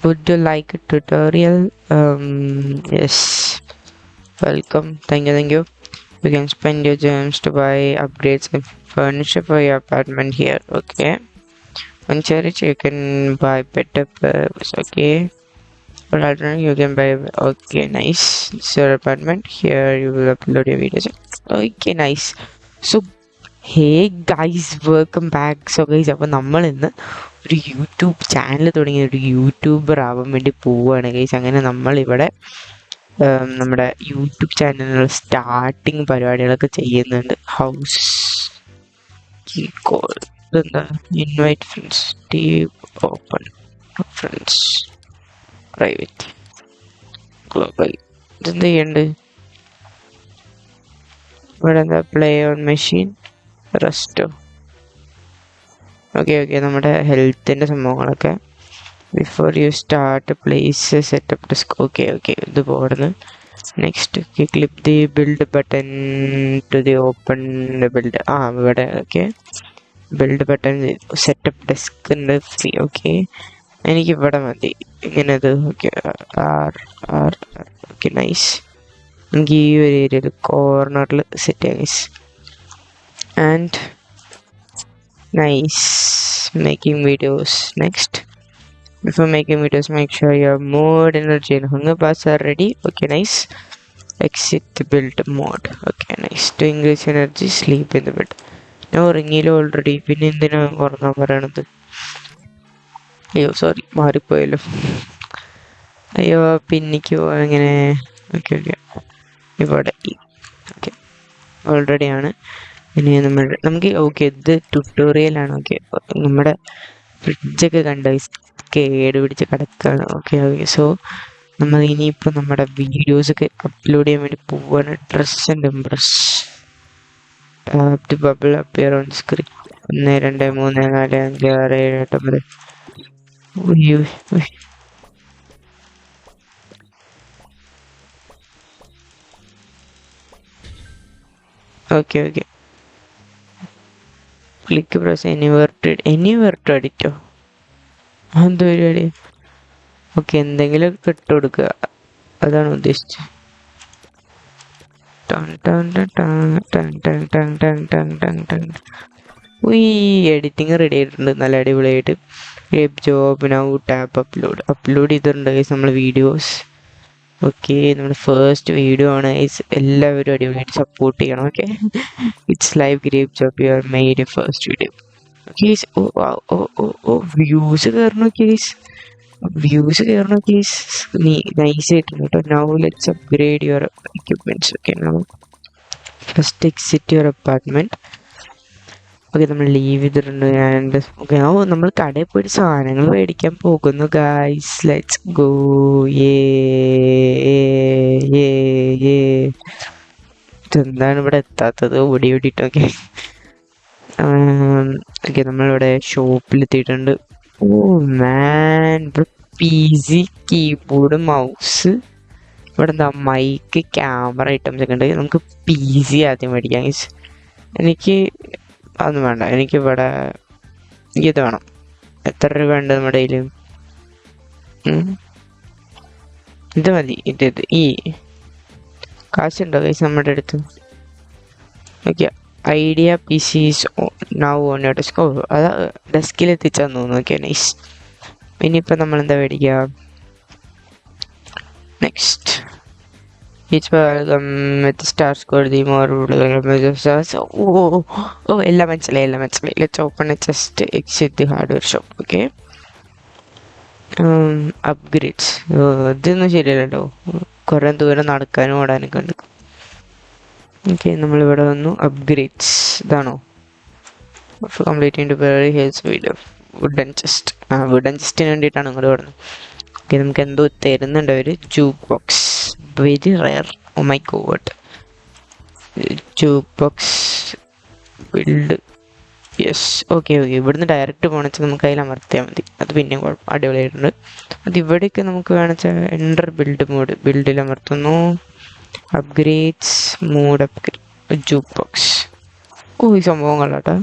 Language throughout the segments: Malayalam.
Would you like a tutorial? Yes. Welcome. Thank you. You can spend your gems to buy upgrades and furniture for your apartment here. Okay. On charity, you can buy better purpose. Okay. For alternative, you can buy. Okay, nice. It's your apartment. Here you will upload your videos. Okay, nice. So, hey guys, welcome back. So guys, അപ്പോൾ നമ്മൾ ഇന്ന് ഒരു യൂട്യൂബ് ചാനൽ തുടങ്ങി ഒരു യൂട്യൂബർ ആവാൻ വേണ്ടി പോവുകയാണ് ഗൈസ്. അങ്ങനെ നമ്മളിവിടെ നമ്മുടെ യൂട്യൂബ് ചാനലിനുള്ള സ്റ്റാർട്ടിങ് പരിപാടികളൊക്കെ ചെയ്യുന്നുണ്ട്. ഹൗസ് കോൾ ഇതെന്താ? Invite friends, team open friends, private, global. ഇതെന്ത് ചെയ്യണ്ട് ഇവിടെ? എന്താ? Play on machine, resto. Okay നമ്മുടെ ഹെൽത്തിൻ്റെ സംഭവങ്ങളൊക്കെ. Before you start place setup desk. Okay ഇത് പോടുന്നു. Next click the build button to the open build. ഇവിടെ okay build button setup desk ഉണ്ട് ഫ്രീ. ഓക്കെ എനിക്കിവിടെ മതി ഇങ്ങനത്. Okay okay nice. എനിക്ക് ഈ ഒരു ഏരിയയിൽ കോർണറിൽ സെറ്റ് ചെയ്യാം guys. And nice, making videos. Next, before making videos, make sure your mode, energy and hunger bars are ready. Okay, nice. Exit the build mode. Okay, nice. To increase energy, sleep in the bed. Now ringilo already. പിന്നെ എന്തിനാ ഉറങ്ങാൻ പറയണത്? അയ്യോ സോറി, മാറിപ്പോയല്ലോ. അയ്യോ പിന്നിക്കോ അങ്ങനെ. ഓക്കെ ഇവിടെ ഓക്കെ ഓൾറെഡി ആണ്. ഇനി നമുക്ക് ഓക്കെ ഇത് ട്യൂട്ടോറിയലാണ്. ഓക്കെ നമ്മുടെ ഫ്രിഡ്ജൊക്കെ കണ്ട കേട് പിടിച്ച് കിടക്കുകയാണ്. ഓക്കെ സോ നമ്മൾ ഇനിയിപ്പോൾ നമ്മുടെ വീഡിയോസൊക്കെ അപ്ലോഡ് ചെയ്യാൻ വേണ്ടി പോവാണ്. Dress and impress bubble appear on screen. 1 2 3 4 5 6 7 8 9. Okay click press anywhere to edit. എന്ത് പരിപാടി? ഓക്കെ എന്തെങ്കിലും ഇട്ട് കൊടുക്കുക, അതാണ് ഉദ്ദേശിച്ചത്. എഡിറ്റിങ് റെഡി ആയിട്ടുണ്ട്, നല്ല അടിപൊളിയായിട്ട്. ജോബ് നൗ ടാപ്പ് അപ്ലോഡ് ചെയ്തിട്ടുണ്ട് ഗൈസ് നമ്മൾ വീഡിയോസ്. ഓക്കെ നമ്മുടെ ഫസ്റ്റ് വീഡിയോ ആണ് ഗൈസ്. എല്ലാവരും അടിപൊളിയായിട്ട് സപ്പോർട്ട് ചെയ്യണം. Okay it's live grape job you are made first video. Guys views കയറണം ഗൈസ്, വ്യൂസ് കയറണം ഗൈസ്. നൈസ് ആയിട്ടുണ്ട് കേട്ടോ. Now let's upgrade your equipments. Okay now first exit your apartment. Okay നമ്മൾ ലീവ് ചെയ്തിട്ടുണ്ട്. ആൻഡ് ഓക്കെ നമ്മൾ കടയിൽ പോയിട്ട് സാധനങ്ങൾ മേടിക്കാൻ പോകുന്നു ഗൈസ്. Let's go. ഇതെന്താണ് ഇവിടെ എത്താത്തത്? ഓടിയിട്ടൊക്കെ. ഓക്കെ നമ്മളിവിടെ ഷോപ്പിലെത്തിയിട്ടുണ്ട്. ഓ മാൻ, ഇവിടെ PC, കീബോർഡ്, മൗസ്, ഇവിടെ എന്താ മൈക്ക്, ക്യാമറ ഐറ്റംസ് ഒക്കെ ഉണ്ട്. നമുക്ക് PC ആദ്യം മേടിക്കാം ഗൈസ്. എനിക്ക് അതൊന്നും വേണ്ട, എനിക്കിവിടെ ഇത് വേണം. എത്ര രൂപ ഉണ്ട് നമ്മുടെ കയ്യിൽ? ഇത് മതി. ഇത് ഈ കാശുണ്ടോ ഗൈസ് നമ്മുടെ അടുത്ത്? Okay idea PCs now on your desk. അത് ഡെസ്കിൽ എത്തിച്ചാന്ന് തോന്നുന്നു. Okay nice. ഇനിയിപ്പോൾ നമ്മൾ എന്താ മേടിക്കുക? നെക്സ്റ്റ് എല്ലാം മനസ്സിലായി. Let's open just exit the hardware shop. Okay upgrades. ഇതൊന്നും ശരിയല്ല കേട്ടോ, കുറേ ദൂരം നടക്കാനും ഓടാനൊക്കെ ഉണ്ട്. ഓക്കെ നമ്മളിവിടെ വന്നു. അപ്ഗ്രേഡ്സ് ഇതാണോ? Complete temporary health video wooden chest. Wooden ചെസ്റ്റിന് വേണ്ടിയിട്ടാണ് ഇങ്ങോട്ട് വരുന്നത്. ഓക്കെ നമുക്ക് എന്തോ തരുന്നുണ്ട് അവർ. Jukebox, very rare. Oh my god. Jukebox build. Yes okay ഇവിടുന്ന് ഡയറക്റ്റ് പോകണമെന്ന് നമുക്ക് അതിൽ അമർത്തിയാൽ മതി. അത് പിന്നെയും അടിപൊളിയായിട്ടുണ്ട്. അത് ഇവിടേക്ക് നമുക്ക് വേണമെച്ചാൽ എൻ്റർ ബിൽഡ് മോഡ്, ബിൽഡിൽ അമർത്തുന്നു. Upgrades mode upgrade jukebox. ഓ ഈ സംഭവം കൊള്ളാട്ടോ.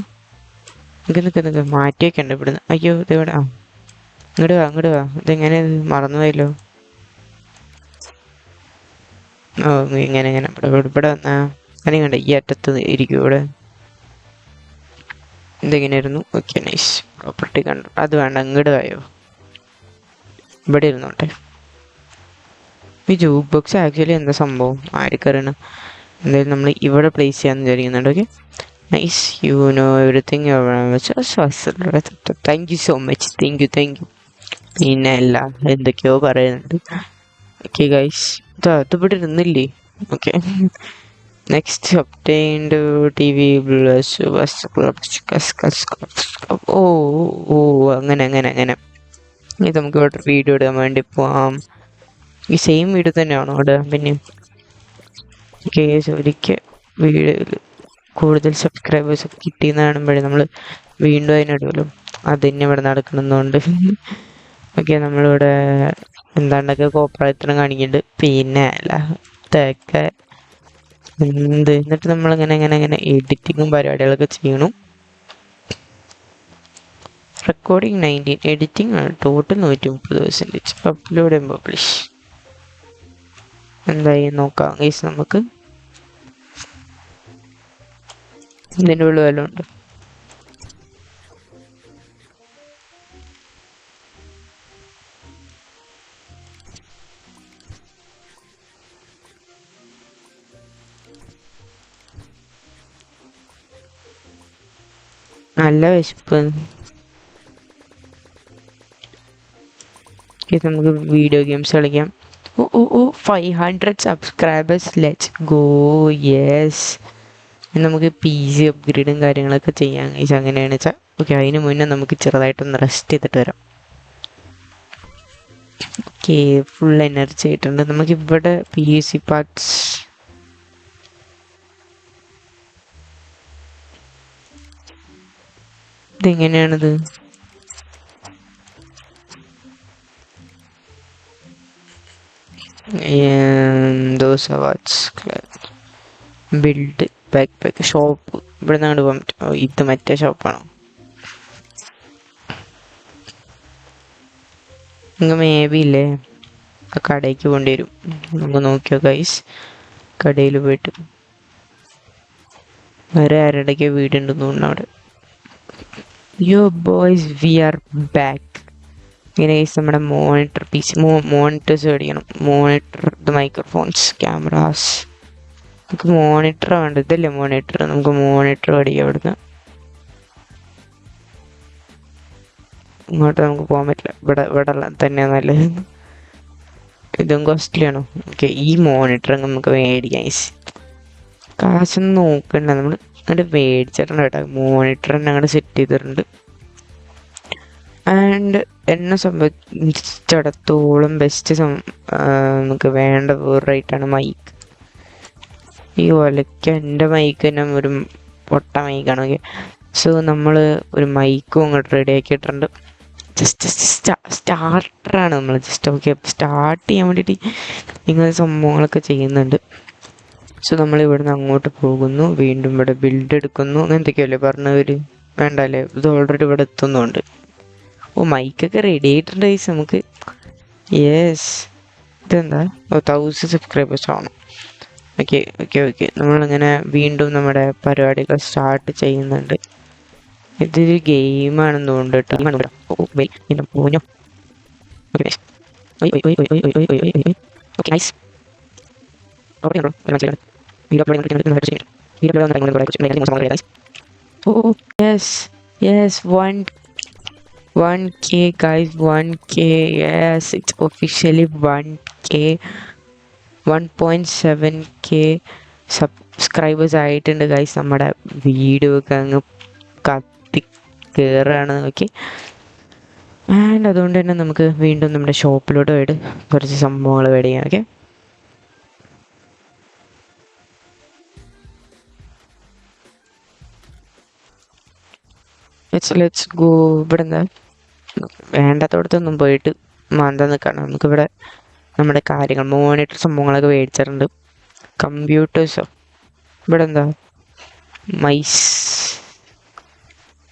നിൽക്ക് മാറ്റി വയ്ക്കണ്ട ഇവിടുന്ന്. അയ്യോ ഇതെവിടെ? അങ്ങോട്ട് വാ ഇതെങ്ങനെ മറന്നുപോയല്ലോ. ഓ ഇങ്ങനെ ഇങ്ങനെ ഇവിടെ വന്നാ അതിന് കണ്ട ഈ അറ്റത്ത് ഇരിക്കും ഇവിടെ. എന്തെങ്ങനെയായിരുന്നു? Okay nice. പ്രോപ്പർട്ടി കണ്ടു. അത് വേണ്ട, അങ്ങോട്ട് വായോ. ഇവിടെ ഇരുന്നോട്ടെ. ഈ ജൂക്ക് ബോക്സ് ആക്ച്വലി എന്താ സംഭവം ആർക്കറിയണം. എന്തായാലും നമ്മൾ ഇവിടെ പ്ലേസ് ചെയ്യാന്ന് വിചാരിക്കുന്നുണ്ട്. Okay nice. You know everything. Thank you so much. Thank you. പിന്നെ അല്ല എന്തൊക്കെയോ പറയുന്നുണ്ട്. ഓക്കെ ഗൈസ്, അത് ഇവിടെ ഇരുന്നില്ലേ? Okay next obtained T V ഓ ഓ അങ്ങനെ അങ്ങനെ അങ്ങനെ. ഇത് നമുക്ക് ഇവിടെ വീഡിയോ ഇടാൻ വേണ്ടി പോവാം. ഈ സെയിം വീഡിയോ തന്നെയാണോ അവിടെ? പിന്നെ കേസ് ഒരിക്കൽ വീഡിയോയിൽ കൂടുതൽ സബ്സ്ക്രൈബേഴ്സ് ഒക്കെ കിട്ടിയെന്ന് കാണുമ്പോഴേ നമ്മൾ വീണ്ടും അതിനിടുമല്ലോ. അത് തന്നെ ഇവിടെ നടക്കണമെന്നുണ്ട്. ഓക്കെ നമ്മളിവിടെ എന്താണ്ടൊക്കെ കോപ്രായത്തിനും കാണിക്കുന്നുണ്ട്. പിന്നെ അല്ല ഇതൊക്കെ എന്നിട്ട് നമ്മളിങ്ങനെ ഇങ്ങനെ ഇങ്ങനെ എഡിറ്റിങ്ങും പരിപാടികളൊക്കെ ചെയ്യണം. Recording 19, editing total 130%. Upload and publish. എന്തായി നോക്കാം ഗൈസ്. നമുക്ക് ഇതിൻ്റെ ഉള്ളിൽ വല്ലതും ഉണ്ട്. നല്ല വിശപ്പ്. നമുക്ക് വീഡിയോ ഗെയിംസ് കളിക്കാം. ഓ ഓ ഓ 500 സബ്സ്ക്രൈബേഴ്സ്. Let's go. യെസ്, നമുക്ക് പി സി അപ്ഗ്രേഡും കാര്യങ്ങളൊക്കെ ചെയ്യാൻ കഴിച്ചാൽ അങ്ങനെയാണ് വെച്ചാൽ. ഓക്കെ അതിന് മുന്നേ നമുക്ക് ചെറുതായിട്ടൊന്ന് റെസ്റ്റ് ചെയ്തിട്ട് വരാം. ഓക്കെ ഫുൾ എനർജി ആയിട്ടുണ്ട്. നമുക്കിവിടെ പി സി പാർട്സ് ഇതെങ്ങനെയാണിത്? those awards build backpack shop. ഇവിടെ നിന്നാണ് പോകാൻ പറ്റും. ഇത് മറ്റേ ഷോപ്പാണോ? നിങ്ങൾ മേ ബി ഇല്ലേ ആ കടയ്ക്ക് പോകേണ്ടി വരും. നമുക്ക് നോക്കിയോ ഗൈസ്, കടയിൽ പോയിട്ട് വേറെ ആരുടെയൊക്കെ വീടുണ്ടെന്ന് തോന്നുന്നു അവിടെ. യോ ബോയ്സ് വി ആർ ബാക്ക്. ഇങ്ങനെ നമ്മുടെ മോണിറ്റർ പി സി മോണിറ്റേഴ്സ് മേടിക്കണം. മോണിറ്റർ, ഇത് മൈക്രോഫോൺസ്, ക്യാമറാസ്. നമുക്ക് മോണിറ്റർ വേണ്ട. ഇതല്ലേ മോണിറ്റർ? നമുക്ക് മോണിറ്റർ മേടിക്കാം ഇവിടുന്ന്. ഇങ്ങോട്ട് നമുക്ക് പോകാൻ പറ്റില്ല. ഇവിടെ തന്നെയാണ് നല്ലത്. ഇതും കോസ്റ്റ്ലി ആണോ? ഓക്കെ ഈ മോണിറ്റർ നമുക്ക് മേടിക്കാം. കാശൊന്നും നോക്കണ്ട, നമ്മൾ അങ്ങോട്ട് മേടിച്ചിട്ടുണ്ട് കേട്ടോ. മോണിറ്റർ തന്നെ അങ്ങോട്ട് സെറ്റ് ചെയ്തിട്ടുണ്ട്. ആൻഡ് എന്നെ സംബന്ധിച്ചിടത്തോളം ബെസ്റ്റ് നമുക്ക് വേണ്ട വേറൊരായിട്ടാണ് മൈക്ക്. ഈ ഒലയ്ക്ക് എൻ്റെ മൈക്ക് തന്നെ ഒരു പൊട്ട മൈക്കാണ്. ഓക്കെ സോ നമ്മൾ ഒരു മൈക്കും അങ്ങോട്ട് റെഡി ആക്കിയിട്ടുണ്ട്. ജസ്റ്റ് സ്റ്റാർട്ടറാണ് നമ്മൾ ജസ്റ്റ്. ഓക്കെ സ്റ്റാർട്ട് ചെയ്യാൻ വേണ്ടിയിട്ട് ഇങ്ങനെ സംഭവങ്ങളൊക്കെ ചെയ്യുന്നുണ്ട്. സോ നമ്മൾ ഇവിടുന്ന് അങ്ങോട്ട് പോകുന്നു. വീണ്ടും ഇവിടെ ബിൽഡ് എടുക്കുന്നു. അങ്ങനത്തെയൊക്കെയല്ലേ പറഞ്ഞവർ? വേണ്ട അല്ലേ, ഇത് ഓൾറെഡി ഇവിടെ എത്തുന്നുണ്ട്. ഓ മൈക്കൊക്കെ റെഡി ആയിട്ടുണ്ട് ഗൈസ് നമുക്ക്. യെസ്, ഇതെന്താ? 1000 സബ്സ്ക്രൈബേഴ്സ് ആണ്. ഓക്കെ ഓക്കെ ഓക്കെ നമ്മളിങ്ങനെ വീണ്ടും നമ്മുടെ പരിപാടികൾ സ്റ്റാർട്ട് ചെയ്യുന്നുണ്ട്. ഇതൊരു ഗെയിമാണെന്ന് തോന്നുന്നു കേട്ടോ. പോഞ്ഞോ. Okay nice. Oh yes, yes, 1K guys, 1K. Yes, it's officially 1K, 1.7K subscribers ആയിട്ടുണ്ട് ഗൈസ്. നമ്മുടെ വീഡിയോ ഒക്കെ അങ്ങ് കത്തി കയറാണ്. ഓക്കെ ആൻഡ് അതുകൊണ്ട് തന്നെ നമുക്ക് വീണ്ടും നമ്മുടെ ഷോപ്പിലോട്ട് പോയിട്ട് കുറച്ച് സംഭവങ്ങൾ മേടിക്കാം. Okay let's go. ഇവിടെ എന്താ വേണ്ടാത്തോടത്തൊന്നും പോയിട്ട് മാന്താ നിൽക്കണം. നമുക്കിവിടെ നമ്മുടെ കാര്യങ്ങൾ മോണിറ്റർ സംഭവങ്ങളൊക്കെ മേടിച്ചിട്ടുണ്ട്. കമ്പ്യൂട്ടേഴ്സോ ഇവിടെ എന്താ മൈസ്.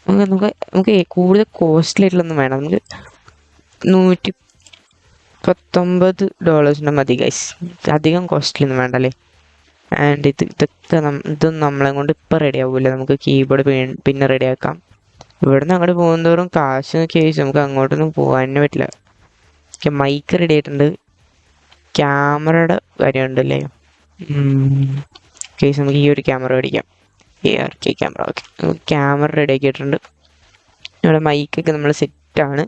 നമുക്ക് കൂടുതൽ കോസ്റ്റ്ലി ആയിട്ടുള്ളൊന്നും വേണം. നമുക്ക് $119 മതി ഗൈസ്. അധികം കോസ്റ്റ്ലി ഒന്നും വേണ്ടല്ലേ. ആൻഡ് ഇതൊന്നും നമ്മളെ കൊണ്ട് ഇപ്പം റെഡി ആവില്ല. നമുക്ക് കീബോർഡ് പിന്നെ റെഡി ആക്കാം. ഇവിടുന്ന് അങ്ങോട്ട് പോകുന്നതോറും കാശ് കേസ് നമുക്ക് അങ്ങോട്ടൊന്നും പോകാൻ തന്നെ പറ്റില്ല. മൈക്ക് റെഡി ആയിട്ടുണ്ട്. ക്യാമറയുടെ കാര്യമുണ്ടല്ലേ. കേസ് നമുക്ക് ഈ ഒരു ക്യാമറ മേടിക്കാം. ARK camera. Okay, camera ready ആക്കിയിട്ടുണ്ട്. ഇവിടെ മൈക്കൊക്കെ നമ്മൾ സെറ്റാണ്.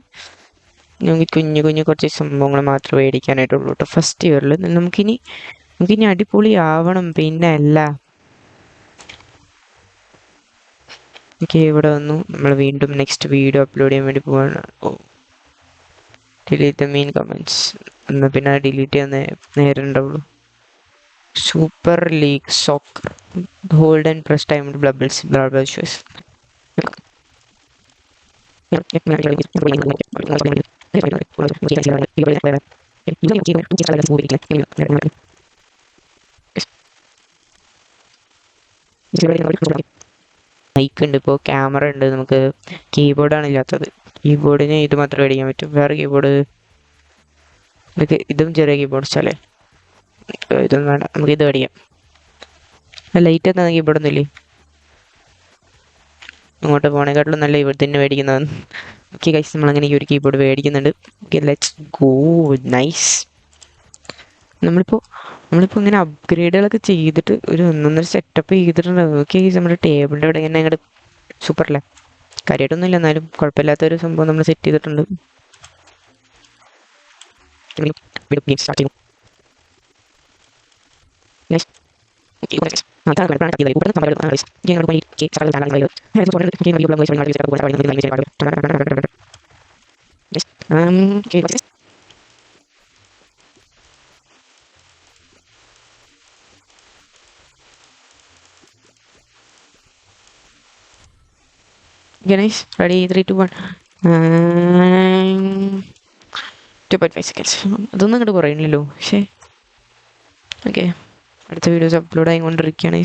നമുക്ക് കുഞ്ഞു കുറച്ച് സംഭവങ്ങൾ മാത്രമേ മേടിക്കാനായിട്ടുള്ളൂ കേട്ടോ ഫസ്റ്റ് ഇയറിൽ. നമുക്കിനി അടിപൊളി ആവണം. പിന്നെ അല്ല ഓക്കെ, ഇവിടെ വന്നു. നമ്മൾ വീണ്ടും നെക്സ്റ്റ് വീഡിയോ അപ്ലോഡ് ചെയ്യാൻ വേണ്ടി പോവാണ്. Delete the main comments. എന്നാൽ പിന്നെ ഡിലീറ്റ് ചെയ്യാൻ നേരം ഉണ്ടാവുള്ളൂ. Super league soccer hold and press time bubbles shows. Mic ഉണ്ട്, ഇപ്പോൾ ക്യാമറ ഉണ്ട്. നമുക്ക് കീബോർഡാണ് ഇല്ലാത്തത്. കീബോർഡിന് ഇത് മാത്രമേ മേടിക്കാൻ പറ്റും. വേറെ കീബോർഡ് ഇതും ചെറിയ കീബോർഡ് വെച്ചാലേ ഇതൊന്നും വേണ്ട. നമുക്ക് ഇത് മേടിക്കാം. ലൈറ്റ് എന്നാ കീബോർഡൊന്നും ഇല്ലേ? അങ്ങോട്ട് പോണേക്കാട്ടിലും നല്ല ഇവിടെ തന്നെ മേടിക്കുന്നതാണ്. ഓക്കെ ഗൈസ്, നമ്മളങ്ങനെ ഈ ഒരു കീബോർഡ് മേടിക്കുന്നുണ്ട്. Okay, let's go. നൈസ്. നമ്മളിപ്പോൾ ഇങ്ങനെ അപ്ഗ്രേഡുകളൊക്കെ ചെയ്തിട്ട് ഒരു ഒന്നൊന്നര സെറ്റപ്പ് ചെയ്തിട്ടുണ്ട്. ഓക്കെ ഗൈസ്, നമ്മുടെ ടേബിളിൻ്റെ ഇവിടെ ഇങ്ങനെ അങ്ങോട്ട് സൂപ്പറല്ലേ. കാര്യമായിട്ടൊന്നും ഇല്ല, എന്നാലും കുഴപ്പമില്ലാത്തൊരു സംഭവം നമ്മൾ സെറ്റ് ചെയ്തിട്ടുണ്ട്. Nice. Ready? 3, 2, 1. 2.5 seconds. അതൊന്നും അങ്ങോട്ട് കുറയുന്നില്ലല്ലോ. പക്ഷേ ഓക്കെ, അടുത്ത വീഡിയോസ് അപ്ലോഡ് ആയിക്കൊണ്ടിരിക്കുകയാണ്.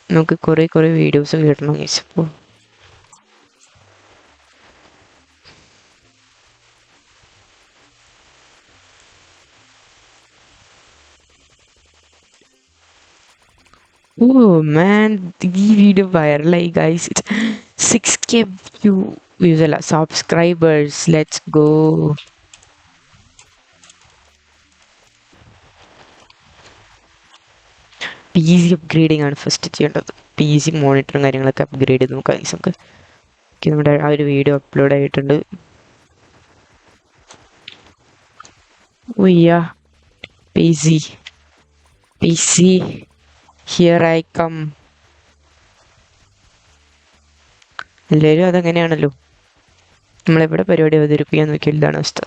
നമുക്ക് കുറേ വീഡിയോസ് കിട്ടണം ഗൈസ്. അപ്പോൾ man, ഈ വീഡിയോ വൈറലായി ഗൈസ്. 6K വ്യൂസ് അല്ല, subscribers. Let's go. PC upgrading ആണ് ഫസ്റ്റ് ചെയ്യേണ്ടത്. PC മോണിറ്ററും കാര്യങ്ങളൊക്കെ അപ്ഗ്രേഡ് ചെയ്ത് നോക്കാം ഗൈസ്. നമുക്ക് നമ്മുടെ ആ ഒരു വീഡിയോ അപ്ലോഡ് ആയിട്ടുണ്ട്. PC here I come. എല്ലാവരും അതങ്ങനെയാണല്ലോ. നമ്മളെവിടെ പരിപാടി അവതരിപ്പിക്കാൻ നോക്കിയാൽ ഇതാണ് അവസ്ഥ.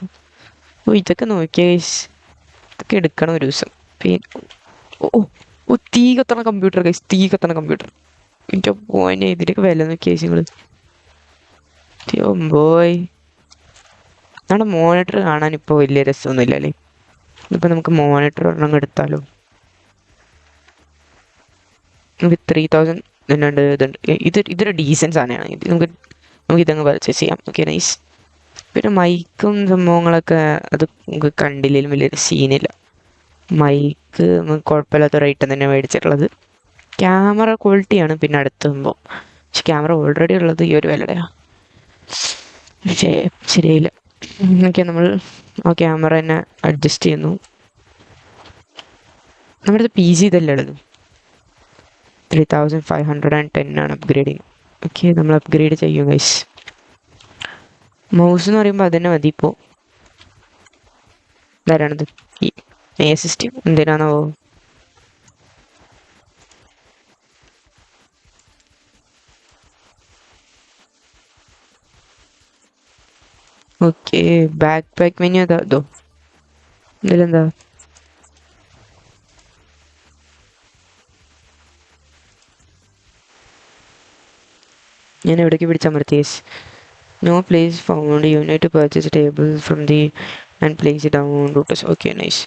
ഇതൊക്കെ നോക്കിയ ഗൈസ്, ഇതൊക്കെ എടുക്കണം ഒരു ദിവസം. പിന്നെ തീ കത്തണ കമ്പ്യൂട്ടർ ഗൈസ്, തീ കത്തണ കമ്പ്യൂട്ടർ. എൻ്റെ പോയിനെ ഇതിൻ്റെയൊക്കെ വില നോക്കിയ നിങ്ങൾ. ബോയ്, നമ്മുടെ മോണിറ്റർ കാണാൻ ഇപ്പോൾ വലിയ രസമൊന്നുമില്ല അല്ലേ. ഇപ്പം നമുക്ക് മോണിറ്റർ ഒരെണ്ണം എടുത്താലോ. നമുക്ക് 3000 ഇതുണ്ട്. ഇതൊരു ഡീസൻറ്റ് സാധനമാണ്. നമുക്ക് ഇതങ്ങ് പർച്ചേസ് ചെയ്യാം. Okay, nice. പിന്നെ മൈക്കും സംഭവങ്ങളൊക്കെ അത് നമുക്ക് കണ്ടില്ലെങ്കിലും വലിയൊരു സീനില്ല. മൈക്ക് നമുക്ക് കുഴപ്പമില്ലാത്ത റേറ്റ് തന്നെ മേടിച്ചിട്ടുള്ളത്. ക്യാമറ ക്വാളിറ്റിയാണ് പിന്നെ അടുത്ത സംഭവം. പക്ഷെ ക്യാമറ ഓൾറെഡി ഉള്ളത് ഈ ഒരു വിലയുടെയാണ്. പക്ഷേ ശരിയായില്ല. ഓക്കെ, നമ്മൾ ആ ക്യാമറ തന്നെ അഡ്ജസ്റ്റ് ചെയ്യുന്നു. നമ്മുടെ അടുത്ത് PC ഇതല്ലേ ഉള്ളത്. 3510 ആണ് അപ്ഗ്രേഡിങ്. ഓക്കെ, നമ്മൾ അപ്ഗ്രേഡ് ചെയ്യും ഗൈസ്. മൗസ് എന്ന് പറയുമ്പോൾ അതന്നെ മതി. ഇപ്പോൾ ഇതാരാണത്? ഈ സിസ്റ്റം എന്തിനാണാവോ? ഓക്കെ, ബാക്ക് പാക്ക് മെനു അതോ ഇതിലെന്താ? ഞാൻ എവിടേക്ക് പിടിച്ചമർത്തി? No place found. You need to purchase table from the and place it down routes. Okay, nice.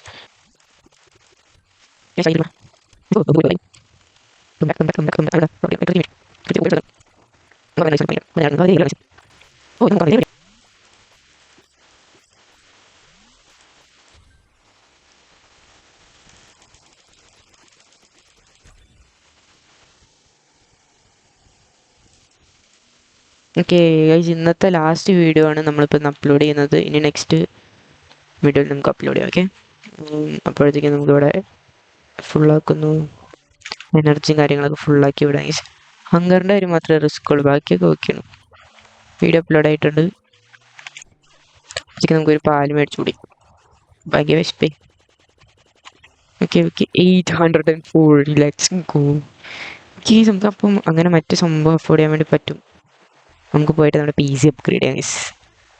Okay guys, ഇന്നത്തെ ലാസ്റ്റ് വീഡിയോ ആണ് നമ്മളിപ്പോൾ അപ്ലോഡ് ചെയ്യുന്നത്. ഇനി നെക്സ്റ്റ് വീഡിയോയിൽ നമുക്ക് അപ്ലോഡ് ചെയ്യാം. ഓക്കെ, അപ്പോഴത്തേക്കും നമുക്കിവിടെ ഫുള്ളാക്കുന്നു. എനർജിയും കാര്യങ്ങളൊക്കെ ഫുള്ളാക്കി വിടാം ഗൈസ്. ഹങ്കറിൻ്റെ കാര്യം മാത്രമേ റിസ്ക് ഉള്ളൂ, ബാക്കിയൊക്കെ ഓക്കെയാണ്. വീഡിയോ അപ്ലോഡ് ആയിട്ടുണ്ട്. ഉച്ചയ്ക്ക് നമുക്കൊരു പാല് മേടിച്ചു കൂടി, ബാക്കി വിശപ്പേ. Okay 840, let's go. ഓക്കെ, നമുക്ക് അപ്പം അങ്ങനെ മറ്റു സംഭവം അഫോർഡ് ചെയ്യാൻ വേണ്ടി പറ്റും. നമുക്ക് പോയിട്ട് നമ്മുടെ പി സി അപ്ഗ്രേഡ് ചെയ്യാം guys.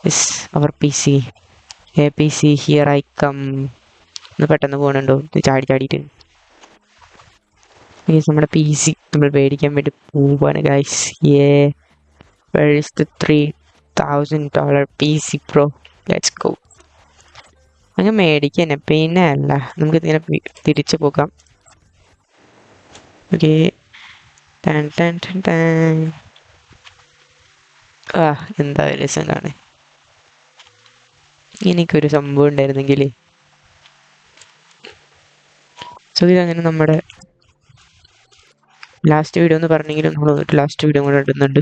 Yes, our P C. P C here I come. ഒന്ന് പെട്ടെന്ന് പോകണുണ്ടോ ചാടിയിട്ട് ഗൈസ്? നമ്മുടെ പി സി നമ്മൾ മേടിക്കാൻ വേണ്ടി പോവാണ് guys. Where is the $3,000 PC Pro? Let's go. അങ്ങ് മേടിക്കാൻ പിന്നെ അല്ല, നമുക്ക് ഇതിനെ തിരിച്ചു പോകാം. ഓക്കെ, എന്താ രസം കാണേ. എനിക്കൊരു സംഭവം ഉണ്ടായിരുന്നെങ്കിൽ. സോ ഇതങ്ങനെ നമ്മുടെ ലാസ്റ്റ് വീഡിയോ എന്ന് പറഞ്ഞെങ്കിലും നമ്മൾ ലാസ്റ്റ് വീഡിയോ കൂടെ ഇടുന്നുണ്ട്.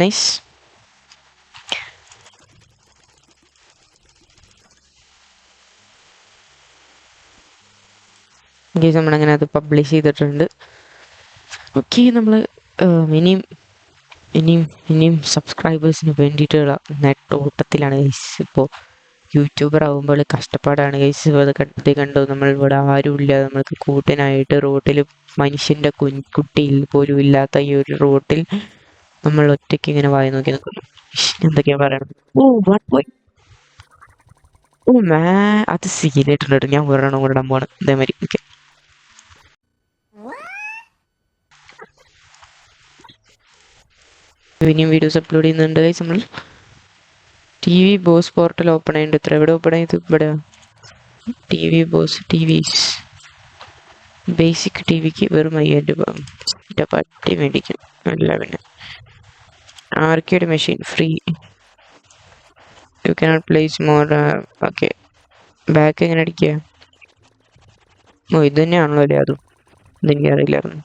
നൈസ്. നമ്മളങ്ങനെ അത് പബ്ലിഷ് ചെയ്തിട്ടുണ്ട്. ഓക്കെ, നമ്മൾ ഇനിയും സബ്സ്ക്രൈബേഴ്സിന് വേണ്ടിയിട്ടുള്ള നെട്ടോട്ടത്തിലാണ് ഗൈസ്. ഇപ്പോൾ യൂട്യൂബർ ആകുമ്പോൾ കഷ്ടപ്പാടാണ് ഗൈസ്. അത് കണ്ടോ, നമ്മൾ ഇവിടെ ആരുമില്ല, നമ്മൾക്ക് കൂട്ടിനായിട്ട് റോട്ടിൽ മനുഷ്യൻ്റെ കുട്ടിയിൽ പോലും ഇല്ലാത്ത ഈ ഒരു റോട്ടിൽ നമ്മൾ ഒറ്റയ്ക്ക് ഇങ്ങനെ വായി നോക്കി നിൽക്കുന്നു. എന്തൊക്കെയാ പറയണം. അത് സീനായിട്ടുണ്ട്. ഞാൻ ഒരെണ്ണം കൂടെ പോവാണ് ഇതേമാതിരി. ഓക്കെ, ഇനിയും വീഡിയോസ് അപ്ലോഡ് ചെയ്യുന്നുണ്ട് ഗൈസ്. നമ്മൾ T V boss portal open ആയിട്ടുണ്ട്. ഇത്ര എവിടെ ഓപ്പൺ ആയത്? ഇവിടെ T V boss basic T വിക്ക് വെറും 5000 രൂപ പട്ടി മേടിക്കും. അല്ല പിന്നെ arcade machine free. You cannot place more. Okay, back എങ്ങനെ അടിക്കുക? ഇത് തന്നെയാണല്ലോ അല്ലേ? അതും ഇതെനിക്ക് അറിയില്ലായിരുന്നു.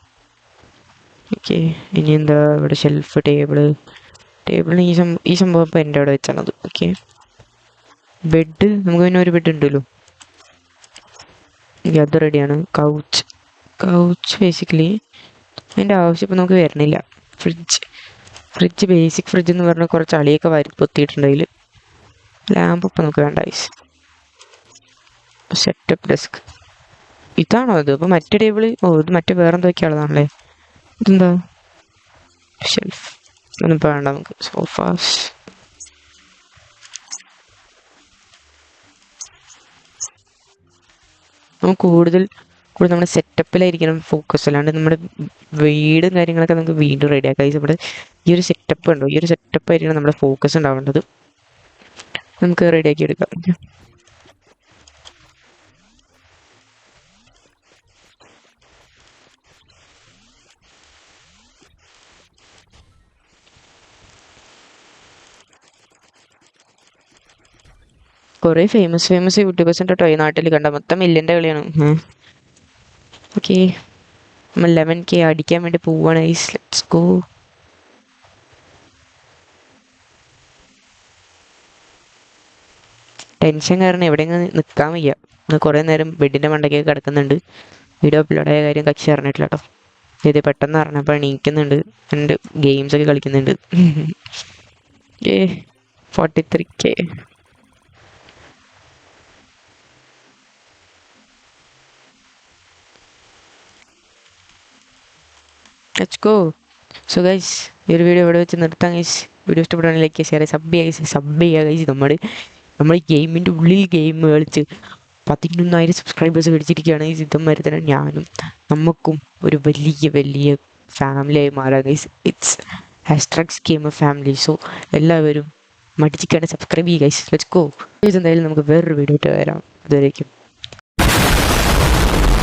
ഓക്കെ, ഇനി എന്താ ഇവിടെ? ഷെൽഫ്, ടേബിളിന് ഈ സംഭവം ഇപ്പോൾ എൻ്റെ അവിടെ വെച്ചാണത്. ഓക്കെ, ബെഡ് നമുക്ക് പിന്നെ ഒരു ബെഡ് ഉണ്ടല്ലോ, അത് റെഡിയാണ്. കൗച്ച് ബേസിക്കലി അതിൻ്റെ ആവശ്യം ഇപ്പം നമുക്ക് വരണില്ല. ഫ്രിഡ്ജ് ബേസിക് ഫ്രിഡ്ജ് എന്ന് പറഞ്ഞാൽ കുറച്ച് അളിയൊക്കെ വാരി പൊത്തിയിട്ടുണ്ട് അതിൽ. ലാമ്പ് ഇപ്പം നമുക്ക് വേണ്ട. സെറ്റപ്പ് ഡെസ്ക് ഇതാണോ അത്? അപ്പോൾ മറ്റേ ടേബിള്, ഇത് മറ്റേ വേറെന്തൊക്കെയാണതാണല്ലേ? ഇതെന്താ? ഷെൽഫ് ഒന്നും ഇപ്പോൾ വേണ്ട നമുക്ക്. സോഫാസ് നമുക്ക് കൂടുതൽ നമ്മുടെ സെറ്റപ്പിലായിരിക്കണം ഫോക്കസ്, അല്ലാണ്ട് നമ്മുടെ വീടും കാര്യങ്ങളൊക്കെ നമുക്ക് വീണ്ടും റെഡിയാക്കാം. നമ്മുടെ ഈ ഒരു സെറ്റപ്പ് ഉണ്ടോ, ഈ ഒരു സെറ്റപ്പ് ആയിരിക്കണം നമ്മുടെ ഫോക്കസ് ഉണ്ടാവേണ്ടത്. നമുക്ക് റെഡിയാക്കി എടുക്കാം. കുറേ ഫേമസ് യൂട്യൂബേഴ്സിൻ്റെ കേട്ടോ ഈ നാട്ടിൽ. കണ്ട മൊത്തം മില്യൻ്റെ കളിയാണ്. ഓക്കെ, നമ്മൾ 11K അടിക്കാൻ വേണ്ടി പോവാണ്. Let's go. ടെൻഷൻ കാരണം എവിടെയെങ്കിലും നിൽക്കാൻ വയ്യ. കുറേ നേരം ബെഡിൻ്റെ മണ്ടയ്ക്കൊക്കെ കിടക്കുന്നുണ്ട്. വീഡിയോ അപ്ലോഡായ കാര്യം കക്ഷി അറിഞ്ഞിട്ടില്ല കേട്ടോ. ഇത് പെട്ടെന്ന് അറിഞ്ഞപ്പോൾ എണീക്കുന്നുണ്ട്. എൻ്റെ ഗെയിംസൊക്കെ കളിക്കുന്നുണ്ട്. 43K. Let's go. So guys, ഈ ഒരു വീഡിയോ ഇവിടെ വെച്ച് നിർത്താം ഗൈസ്. വീഡിയോ ഇഷ്ടപ്പെടുകയാണെങ്കിൽ ലൈക്ക് ചെയ്യുക, ഷെയർ ചെയ്യുക, സബ് ചെയ്യുക ഗൈസ്. നമ്മൾ ഈ ഗെയിമിൻ്റെ ഉള്ളിൽ ഗെയിം കളിച്ച് 11,000 സബ്സ്ക്രൈബേഴ്സ് മേടിച്ചിരിക്കുകയാണ് ഗൈസ്. ഇതന്മാരെ തന്നെ ഞാനും നമുക്കും ഒരു വലിയ ഫാമിലിയായി മാറാം guys. Hashtracks gamer family. So എല്ലാവരും മടിച്ചിക്കാണ്ട് സബ്സ്ക്രൈബ് ചെയ്യുക ഗൈസ്. Let's go. എന്തായാലും നമുക്ക് വേറൊരു വീഡിയോ ഇട്ട് വരാം. അതുവരേക്കും